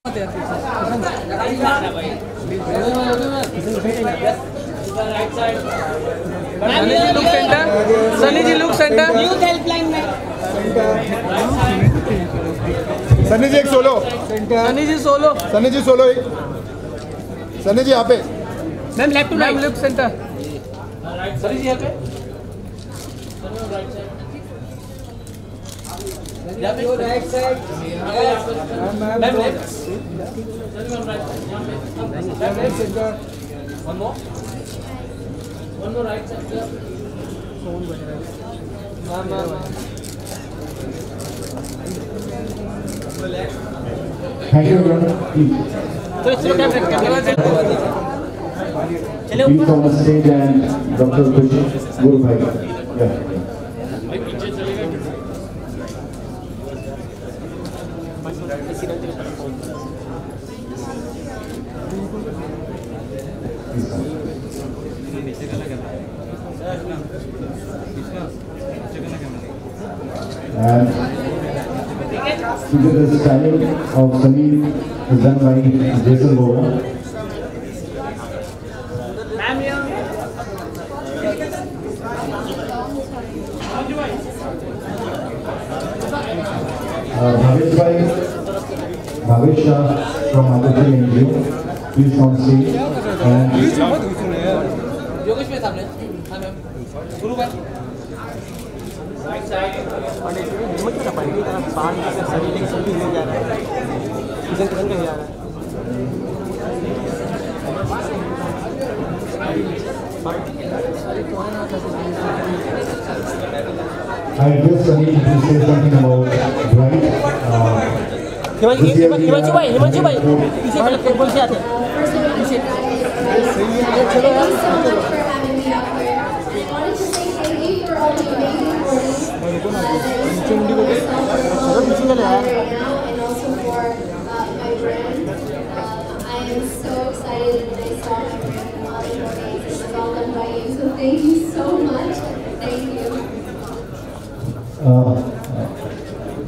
सनी जी look centre youth helpline में सनी जी एक solo Sunny जी solo एक सनी जी यहाँ पे ma'am left to right look centre Sunny ji यहाँ पे right side ma'am left one more right side Thank you everyone. Please on the stage and Dr. Guru Bhai. Yeah. And together the styling of Sameer is done by Jason Bora. Bhavesh Shah from Aditya NGO, please on stage. And Yogesh में सामने हाँ ma'am गुरु भाई right side और हिम्मत का पानी का बाहर से सभी लेके सभी ले जा रहा है किधर किधर का जा रहा I guess Sunny to say something about Bright. Himanshu भाई पीछे टेबल से आते पीछे चलो यार Thank you so much. Thank you.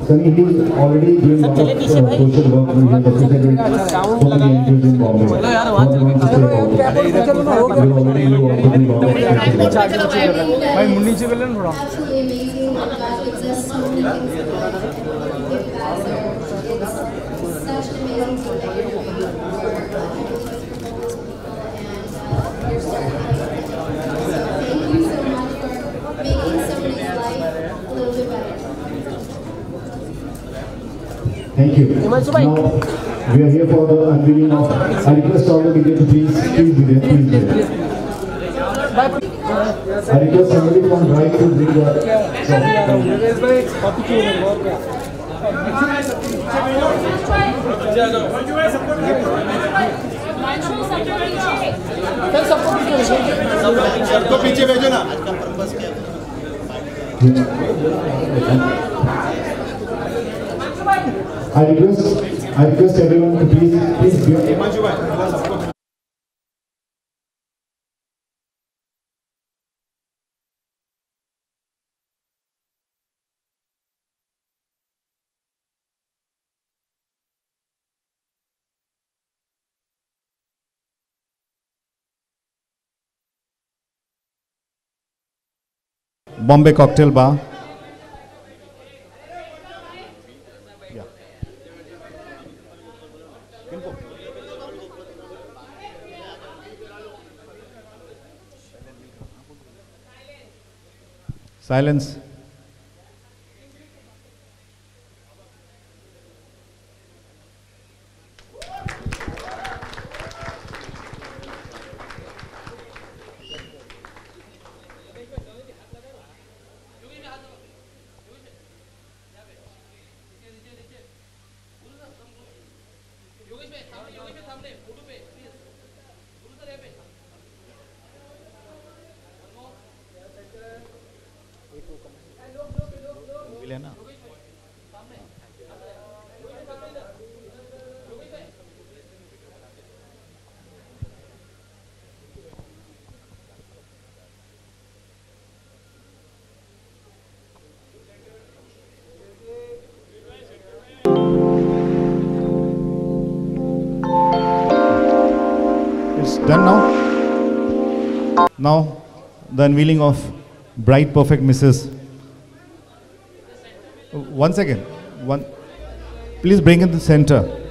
Sunny is already doing a lot of social work with the represented so many NGOs in Bombay. भाई मुन्नी से बोले ना थोड़ा Absolutely amazing. God gives us so many things in life to give back. So it's such an amazing thing that you're doing for and you're starting to thank you so much for making somebody's life a little bit better. Thank you. Now, we are here for the unveiling of. I request all the media to please be there. I request somebody from Bright to bring the. सबको पीछे भेजो ना I request everyone to please be. Himanshu भाई सबको Bombay Cocktail Bar. Silence. लेना Done now? Now, the unveiling of Bright Perfect Mrs. One second. Please bring in the center.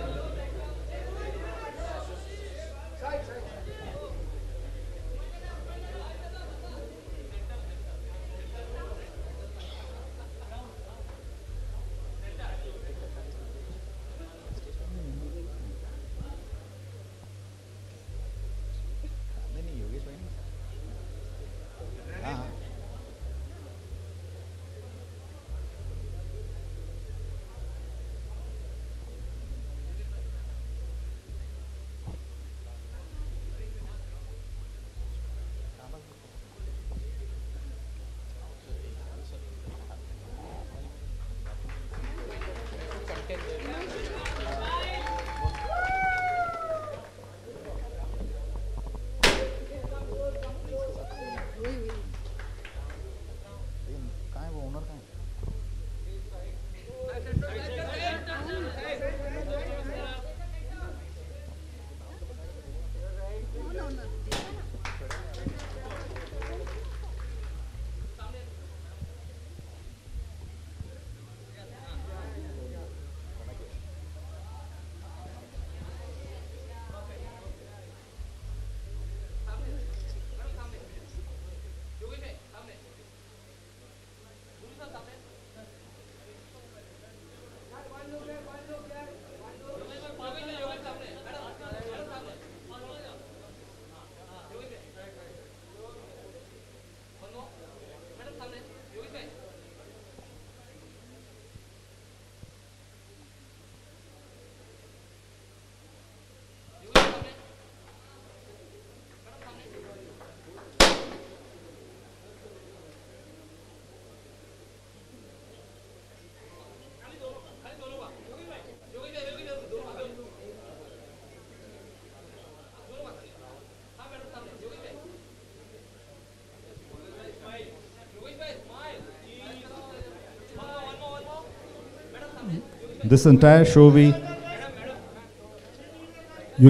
This entire show, you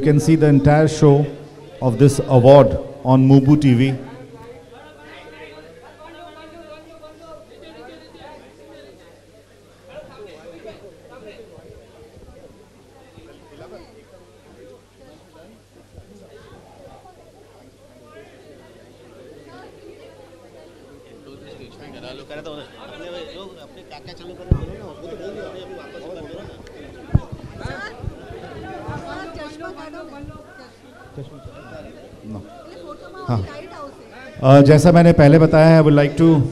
can see the entire show of this award on Mubu TV. जैसा मैंने पहले बताया है, I would like to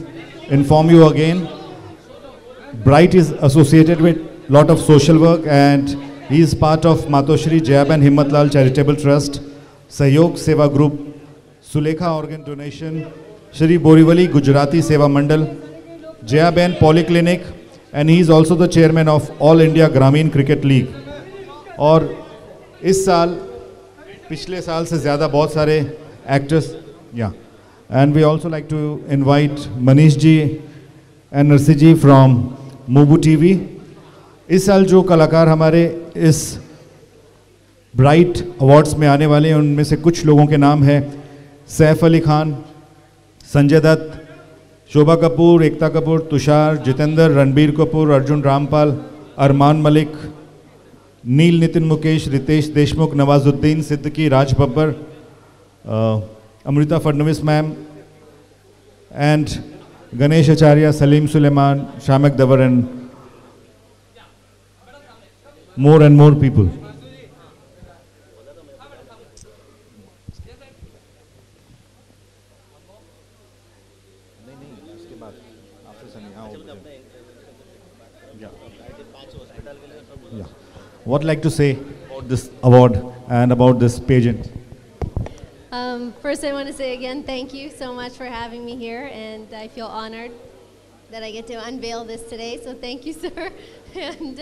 inform you again. Bright is associated with lot of social work and he is part of Matoshri Jayaban Himmatlal Charitable Trust, Sahyog Seva Group, Sulekha Organ Donation, Shri Borivali Gujarati Seva Mandal, Jayaban Polyclinic, and he is also the chairman of All India Grameen Cricket League. और इस साल पिछले साल से ज़्यादा बहुत सारे actors, yeah. And we also like to invite Manish ji and Narsi ji from Mubu TV. इस साल जो कलाकार हमारे इस ब्राइट अवार्ड्स में आने वाले हैं उनमें से कुछ लोगों के नाम हैं सैफ अली खान, संजय दत्त, शोभा कपूर, एकता कपूर, तुषार, जितेंद्र, रणबीर कपूर, अर्जुन रामपाल, अरमान मलिक, नील Nitin Mukesh, Ritesh Deshmukh, Nawazuddin Siddiqui, Raj Babbar, Amrita Fadnavis ma'am, and Ganesh Acharya, Salim Suleiman, Shamak Davar, and more people. Yeah. What would like to say about this award and about this pageant? First, I want to say again, thank you so much for having me here, and I feel honored that I get to unveil this today, so thank you, sir. And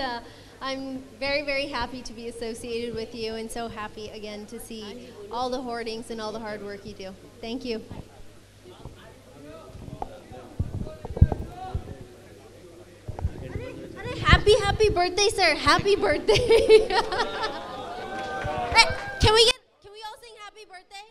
I'm very, very happy to be associated with you, and so happy again to see all the hoardings and all the hard work you do. Thank you. Happy birthday, sir. Happy birthday. Hey, can we all sing happy birthday?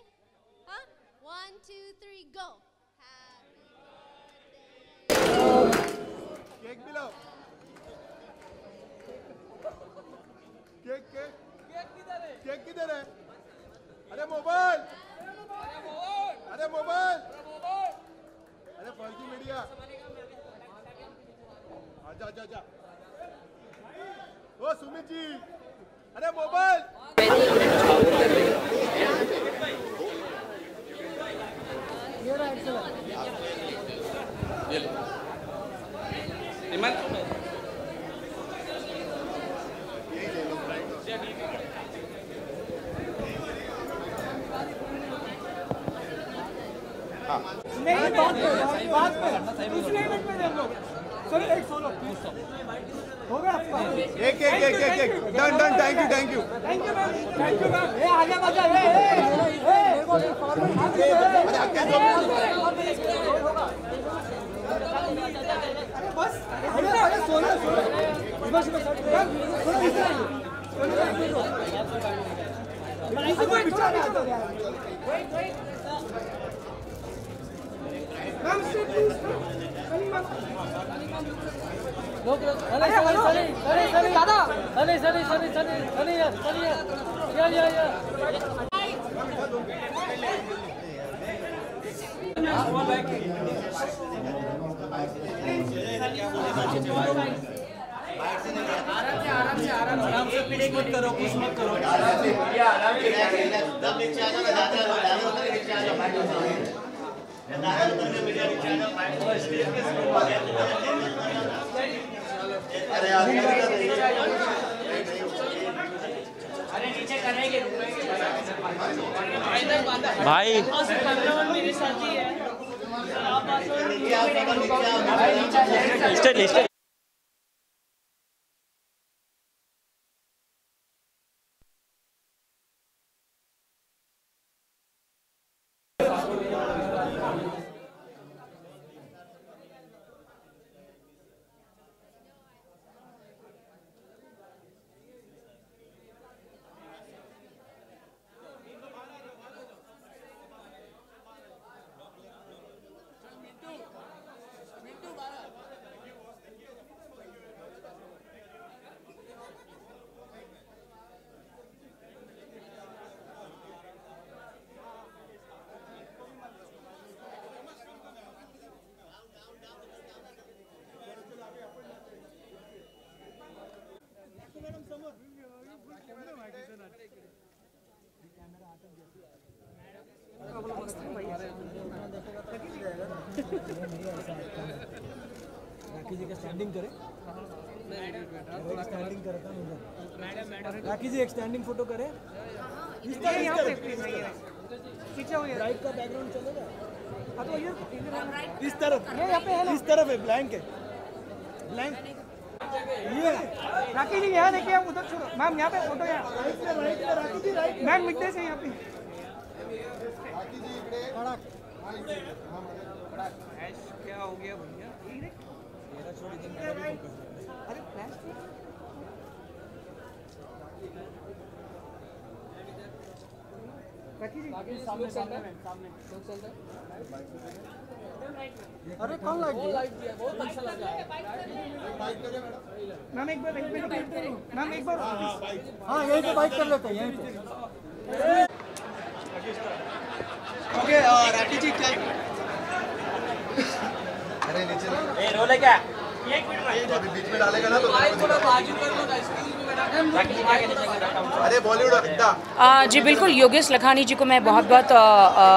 दे रहे? अरे mobile, अरे mobile, अरे फर्जी media, आजा आजा आजा। ओ सुमित जी, अरे mobile. एक डन डन थैंक यू आगे बजा आराम से पुश मत करो भाई राखी जी का स्टैंडिंग करे, स्टैंडिंग करे था मुझे। राखी जी एक स्टैंडिंग फोटो करे। राइट का बैकग्राउंड चलेगा। इस तरफ है, ब्लैंक है, ब्लैंक। ये राखी जी यहाँ देखिए, आप उधर छोड़ो मैम, यहाँ पे फोटो यहाँ राखी जी राइट मैम मिडडे से यहाँ पे क्या हो गया भैया? मेरा छोड़ दे। अरे फ्लैश राखी जी सामने अरे कौन लाइट दिया? बहुत अच्छा लगा मैम। एक बार मैम एक बार हाँ यहीं पे बाइक कर लेते हैं, यहीं पे। ओके राखी जी क्या? अरे नीचे रोले क्या? अभी बीच में डालेगा ना तो थोड़ा बाजू कर लो। अरे बॉलीवुड जी बिल्कुल, योगेश लखानी जी को मैं बहुत बहुत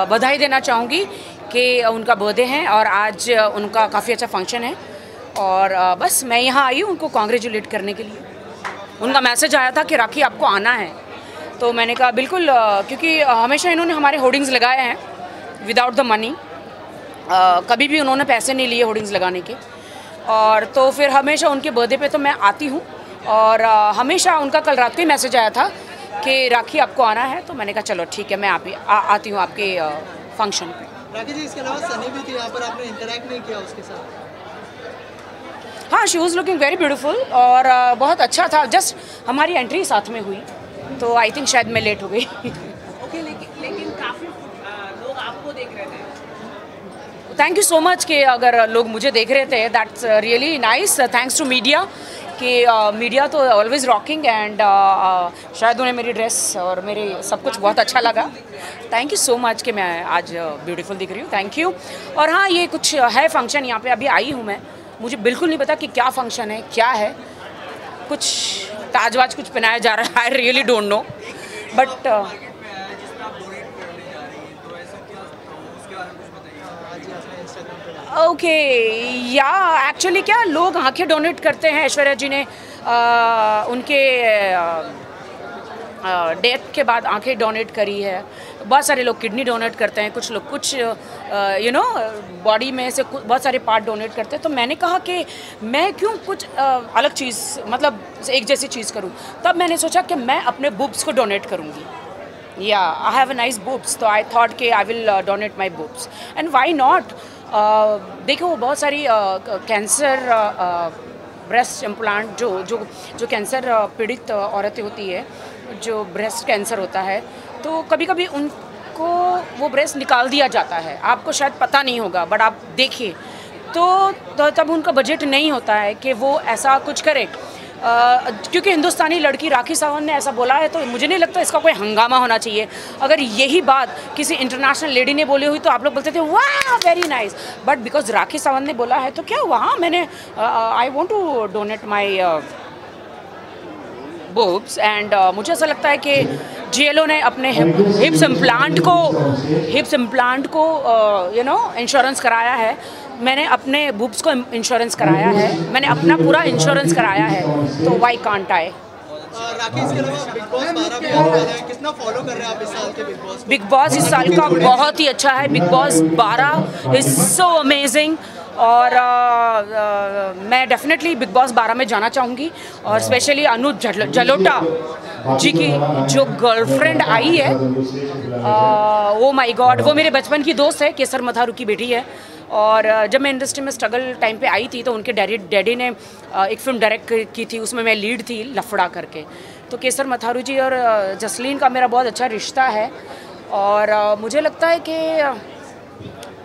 बधाई देना चाहूँगी कि उनका बर्थडे है और आज उनका काफ़ी अच्छा फंक्शन है। और बस मैं यहाँ आई हूँ उनको कॉन्ग्रेचुलेट करने के लिए। उनका मैसेज आया था कि राखी आपको आना है, तो मैंने कहा बिल्कुल, क्योंकि हमेशा इन्होंने हमारे होर्डिंग्स लगाए हैं विदाउट द मनी। कभी भी उन्होंने पैसे नहीं लिए होर्डिंग्स लगाने के। और तो फिर हमेशा उनके बर्थडे पे तो मैं आती हूँ। और हमेशा उनका कल रात को ही मैसेज आया था कि राखी आपको आना है, तो मैंने कहा चलो ठीक है, मैं आती हूँ आपके फंक्शन पे। राखी जी इसके अलावा सनी भी थी यहाँ पर, आपने इंटरैक्ट नहीं किया उसके साथ? हाँ, she was looking very beautiful और बहुत अच्छा था। जस्ट हमारी एंट्री साथ में हुई, तो आई थिंक शायद मैं लेट हो गई। ओके, लेकिन काफ़ी लोग आपको देख रहे थे। थैंक यू सो मच कि अगर लोग मुझे देख रहे थे, that's really nice. Thanks to media कि मीडिया तो ऑलवेज़ रॉकिंग एंड शायद उन्हें मेरी ड्रेस और मेरे सब कुछ बहुत अच्छा लगा। थैंक यू सो मच कि मैं आज ब्यूटीफुल दिख रही हूँ, थैंक यू। और हाँ, ये कुछ है फंक्शन, यहाँ पे अभी आई हूँ मैं, मुझे बिल्कुल नहीं पता कि क्या फंक्शन है, क्या है, कुछ ताजवाज कुछ पहनाया जा रहा है, I really don't know, but okay या एक्चुअली क्या लोग आंखें डोनेट करते हैं। ऐश्वर्या जी ने उनके डेथ के बाद आंखें डोनेट करी है, बहुत सारे लोग किडनी डोनेट करते हैं, कुछ लोग कुछ यू नो बॉडी में से बहुत सारे पार्ट डोनेट करते हैं। तो मैंने कहा कि मैं क्यों कुछ अलग चीज़, मतलब एक जैसी चीज़ करूं। तब मैंने सोचा कि मैं अपने बुब्स को डोनेट करूंगी। या I have a nice boobs, तो आई थॉट कि I will donate my boobs and why not. देखो बहुत सारी कैंसर ब्रेस्ट इम्प्लांट जो कैंसर पीड़ित औरतें होती है, जो ब्रेस्ट कैंसर होता है, तो कभी कभी उनको वो ब्रेस्ट निकाल दिया जाता है, आपको शायद पता नहीं होगा, बट आप देखिए तो तब उनका बजट नहीं होता है कि वो ऐसा कुछ करे। क्योंकि हिंदुस्तानी लड़की राखी सावंत ने ऐसा बोला है, तो मुझे नहीं लगता इसका कोई हंगामा होना चाहिए। अगर यही बात किसी इंटरनेशनल लेडी ने बोली हुई तो आप लोग बोलते थे वाह very nice, but because Rakhi Sawant ने बोला है तो क्या वहाँ मैंने I want to donate my boobs and मुझे ऐसा लगता है कि GLO ने अपने हिप्स इम्प्लांट को यू नो इंश्योरेंस कराया है। मैंने अपने बुब्स को इंश्योरेंस कराया है, मैंने अपना पूरा इंश्योरेंस कराया है, तो वाई कांट आई। राखी, इसके अलावा बिग बॉस 12 भी आने वाला है, कितना फॉलो कर रहे हैं आप इस साल के बिग बॉस? बिग बॉस इस साल का बहुत ही अच्छा है। Big boss 12 is so amazing और मैं डेफिनेटली बिग बॉस 12 में जाना चाहूँगी। और स्पेशली अनुज जलोटा जी की जो गर्लफ्रेंड आई है, ओ माय गॉड, वो मेरे बचपन की दोस्त है, केसर मथारू की बेटी है। और जब मैं इंडस्ट्री में स्ट्रगल टाइम पे आई थी तो उनके डैडी ने एक फिल्म डायरेक्ट की थी, उसमें मैं लीड थी, लफड़ा करके। तो केसर मथारू जी और जसलीन का मेरा बहुत अच्छा रिश्ता है और मुझे लगता है कि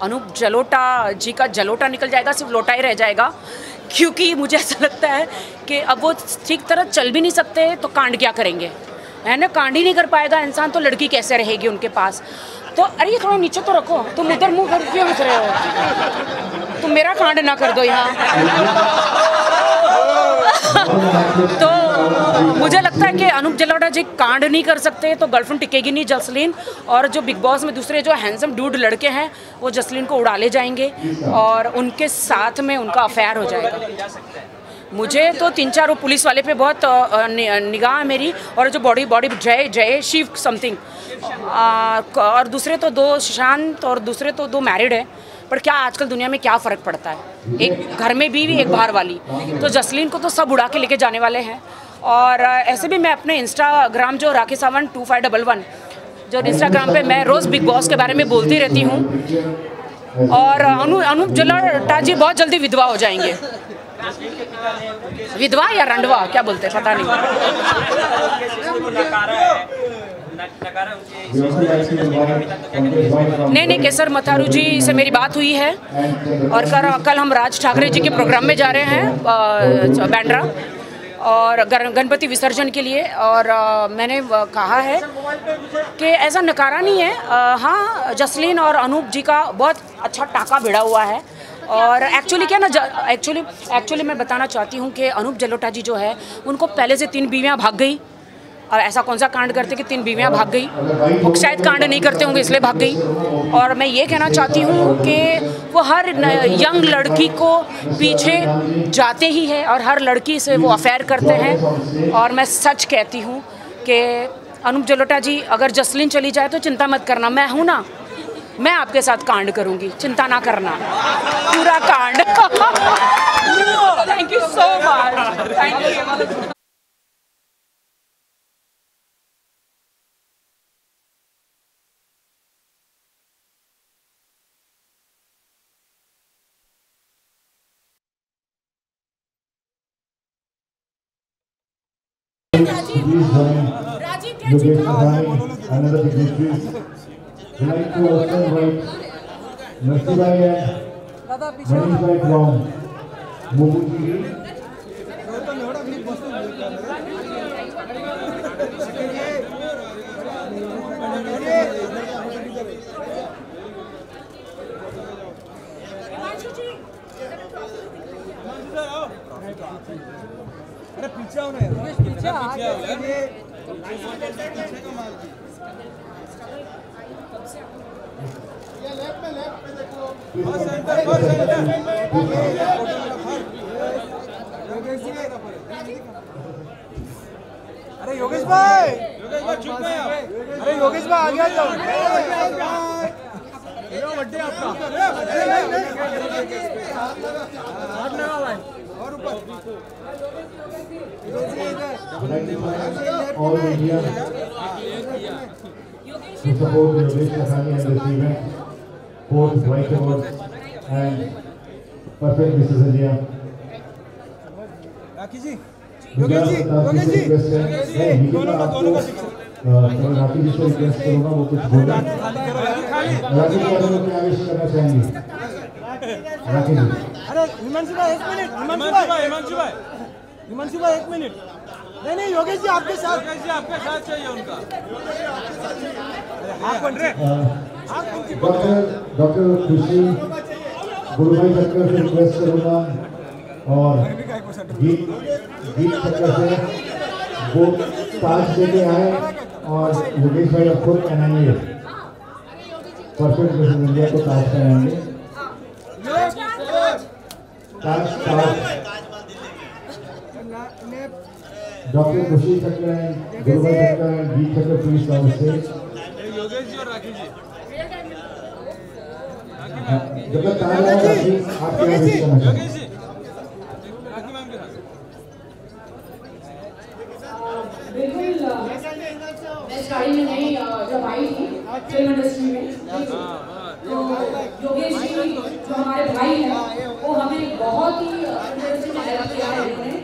अनूप जलोटा जी का जलोटा निकल जाएगा, सिर्फ लोटा ही रह जाएगा, क्योंकि मुझे ऐसा लगता है कि अब वो ठीक तरह चल भी नहीं सकते तो कांड क्या करेंगे, है ना। कांड ही नहीं कर पाएगा इंसान तो लड़की कैसे रहेगी उनके पास। तो अरे ये थोड़ा नीचे तो रखो, तुम उधर मुँह कर क्यों घुस रहे हो, तुम मेरा कांड ना कर दो यहाँ। तो मुझे लगता है कि अनूप जलोटा जी कांड नहीं कर सकते तो गर्लफ्रेंड टिकेगी नहीं जसलीन। और जो बिग बॉस में दूसरे जो हैंडसम डूड लड़के हैं वो जसलीन को उड़ा ले जाएंगे और उनके साथ में उनका अफेयर हो जाएगा। मुझे तो 3-4 पुलिस वाले पे बहुत निगाह है मेरी, और जो बॉडी जय शिव समथिंग, और दूसरे तो 2 सुशांत और दूसरे तो 2 मैरिड है। पर क्या आजकल दुनिया में क्या फ़र्क पड़ता है, एक घर में बीवी एक बाहर वाली। तो जसलीन को तो सब उड़ा के लेके जाने वाले हैं। और ऐसे भी मैं अपने इंस्टाग्राम जो राखी सावंत 2511 जो इंस्टाग्राम पे मैं रोज़ बिग बॉस के बारे में बोलती रहती हूँ। और अनूप जलोटा जी बहुत जल्दी विधवा हो जाएंगे, विधवा या रंडवा क्या बोलते हैं पता नहीं। नहीं, केसर मथारू जी से मेरी बात हुई है और कल हम राज ठाकरे जी के प्रोग्राम में जा रहे हैं बैंड्रा और गणपति विसर्जन के लिए। और मैंने कहा है कि ऐसा नकारा नहीं है। हाँ, जसलीन और अनूप जी का बहुत अच्छा टाका भिड़ा हुआ है। और एक्चुअली क्या ना, एक्चुअली मैं बताना चाहती हूँ कि अनूप जलोटा जी जो है उनको पहले से 3 बीवियाँ भाग गई। और ऐसा कौन सा कांड करते कि 3 बीवियाँ भाग गई, वो शायद कांड नहीं करते होंगे इसलिए भाग गई। और मैं ये कहना चाहती हूँ कि वो हर यंग लड़की को पीछे जाते ही है और हर लड़की से वो अफेयर करते हैं। और मैं सच कहती हूँ कि अनूप जलोटा जी अगर जसलीन चली जाए तो चिंता मत करना, मैं हूँ ना, मैं आपके साथ कांड करूँगी, चिंता ना करना, पूरा कांड। Thank you so much, thank you. another dignitaries. We like to also invite Nasibai and Manish Bhai from Mobuji. अरे पीछे आओ ना यार, पीछे आओ यार। ये लेफ्ट में देखो। बस सेंटर। अरे योगेश भाई चुप ना यार। अरे योगेश भाई आ गया जाओ। ये बर्थडे आपका। हाथ लगा भाई और ऊपर। All India to support Yogesh Lakhani and this event, 4th White Award and Perfect Mrs. India. राखी जी, योगेश जी, दोनों का राखी जी से रिक्वेस्ट करूँगा वो कुछ बोले। राखी जी को क्या विश करना चाहेंगे? राखी जी। अरे हिमांशु भाई 1 मिनट। हिमांशु भाई 1 मिनट। नहीं योगेश जी आपके साथ चाहिए उनका। डॉक्टर खुशी गुरु भाई चक्कर से रिक्वेस्ट करूँगा और गीत चक्कर से वो ताज देके आए और योगेश भाई अब खुद पहनाएंगे। परफेक्ट मिसेस इंडिया को ताज पहनाएंगे। ताज डॉक्टर खुशी चक्कर हैं, गुरु भाई चक्कर हैं, गीत चक्कर please on stage. Yogesh ji और राखी जी। जब तक ताज आएगा प्लीज आप क्या विश करना चाहेंगे? बिल्कुल मैं गाड़ी में नहीं जब आई थी फिल्म इंडस्ट्री में तो योगेश जी जो हमारे भाई हैं वो हमें बहुत ही इंडस्ट्री में हेल्प किया है उन्होंने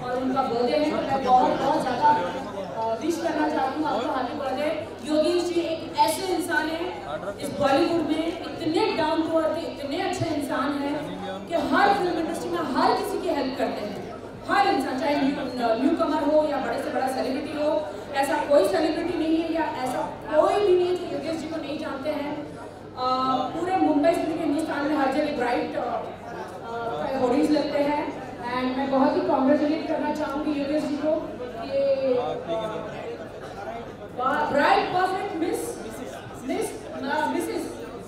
और उनका बर्थडे है तो मैं बहुत ज़्यादा विश करना चाहती हूँ आपको हैप्पी बर्थडे। योगेश जी एक ऐसे इंसान है इस बॉलीवुड में इतने डाउन टू अर्थ इतने अच्छे इंसान हैं कि हर फिल्म इंडस्ट्री में हर किसी की हेल्प करते हैं। हर इंसान चाहे न्यू कमर हो या बड़े से बड़ा सेलिब्रिटी हो, ऐसा कोई सेलिब्रिटी नहीं है या ऐसा कोई भी नहीं जो योगेश जी को नहीं जानते हैं। पूरे मुंबई से लेकर हिंदुस्तान में हर जगह ब्राइट होर्डिंग्स लगते हैं एंड मैं बहुत ही कॉन्ग्रेचुलेट करना चाहूँगी योगेश जी को कि ब्राइट परफेक्ट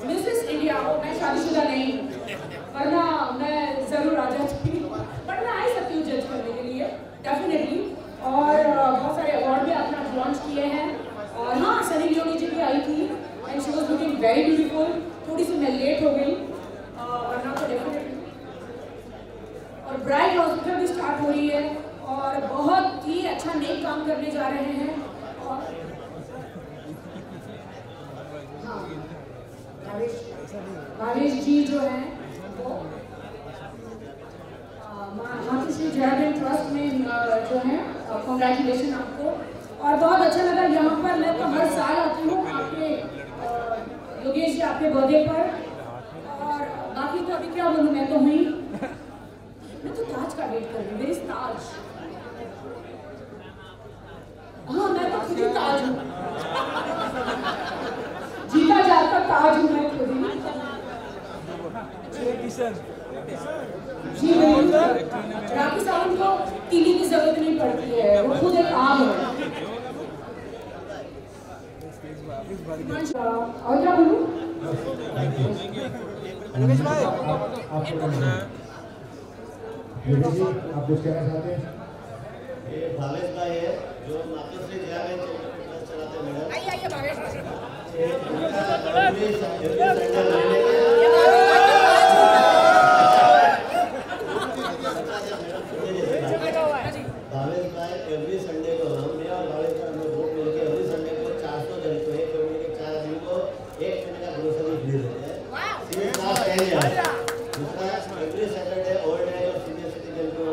मिसेस इंडिया हो। मैं शादीशुदा नहीं वरना मैं जरूर आ जाती बट मैं आ ही सकती हूँ जज करने के लिए डेफिनेटली। और बहुत सारे अवार्ड भी आपने लॉन्च किए हैं और हाँ सनी लियोनी जी भी आई थी and she was looking very beautiful. थोड़ी सी मैं लेट हो गई वरना तो डेफिनेटली। और ब्राइट हॉस्पिटल भी स्टार्ट हो रही है और बहुत ही अच्छा नेक काम करने जा रहे हैं। और हाँ भावेश जी जो हैं वो मातोश्री जयाबेन ट्रस्ट में जो है कॉन्ग्रेचुलेशन आपको। और बहुत अच्छा लगा यहाँ पर। मैं तो हर साल आती हूँ आपके योगेश जी आपके बर्थडे पर और बाकी तो अभी क्या बोलूँ मैं तो हुई मैं तो ताज का वेट कर रही हूँ। मेरी ताज हाँ मैं तो खुद ही ताज हूँ जीता जाता ताज हूँ मैं खुद ही। जी राखी सावंत को टीवी की जरूरत नहीं पड़ती है वो खुद एक आम है। और क्या बोलूं? योगेश भाई आप कुछ कहना चाहते हैं? ये भावेश भाई है जो मातोश्री जयाबेन चलाते हैं मैडम। आइए भावेश भाई एवरी संडे को हम भी और भावेश भाई हम लोग मिलकर एवरी संडे को 400 जन को एक फैमिली के 4 आदमी को एक महीने का ग्रोसरी फ्री देते हैं। दूसरा एवरी सैटरडे ओल्ड एज और सीनियर सिटीजन को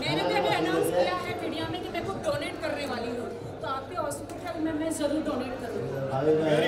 मैंने भी अभी अनाउंस किया है मीडिया में कि मैं को डोनेट करने वाली हूँ तो आपके हॉस्पिटल में मैं जरूर डोनेट करूँगी। भावेश भाई